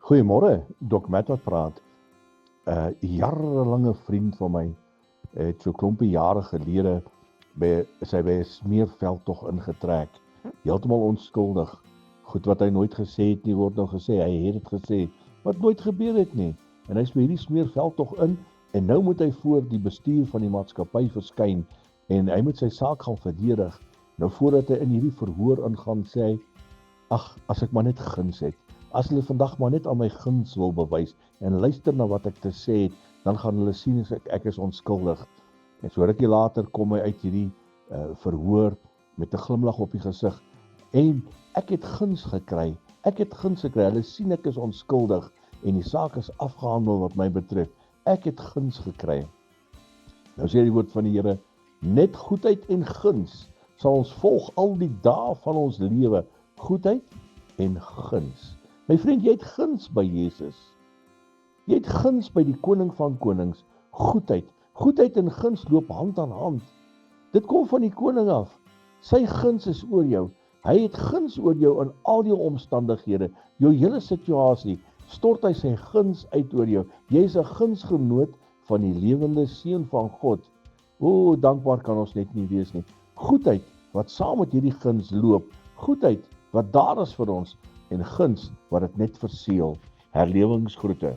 Goeiemôre, Dok Matt wat praat. 'n Jarelange vriend van my het so klompie jare gelede by 'n smeerveldtog ingetrek. Heeltemal onskuldig. Goed wat hy nooit gesê het nie, word nou gesê. Hy het dit gesê wat nooit gebeur het nie. En hy's by hierdie smeerveldtog in en nou moet hy voor die bestuur van die maatskappy verskyn en hy moet sy saak gaan verdedig. Nou voordat hy in hierdie verhoor ingaan, sê hy: "Ag, as ek maar net guns het. As hulle vandag maar net aan my guns wil bewys en luister na wat ek te sê het, dan gaan hulle sien ek is onskuldig." En so rukkie later kom hy uit hierdie verhoor met 'n glimlag op die gesig. En ek het guns gekry. Hulle sien ek is onskuldig en die saak is afgehandel wat my betref. Ek het guns gekry. Nou sê die woord van die Here: net goedheid en guns sal ons volg al die dae van ons lewe. Goedheid en guns. My vriend, jy het guns by Jesus. Jy het guns by die koning van konings. Goedheid en guns loop hand aan hand. Dit kom van die koning af. Sy guns is oor jou. Hy het guns oor jou in al jou omstandighede. Jou hele situasie stort hy sy guns uit oor jou. Jy is 'n gunsgenoot van die lewende seun van God. O, dankbaar kan ons net nie wees nie. Goedheid wat saam met hierdie guns loop. Goedheid wat daar is vir ons en guns wat dit net verseël. Herlewingsgroete.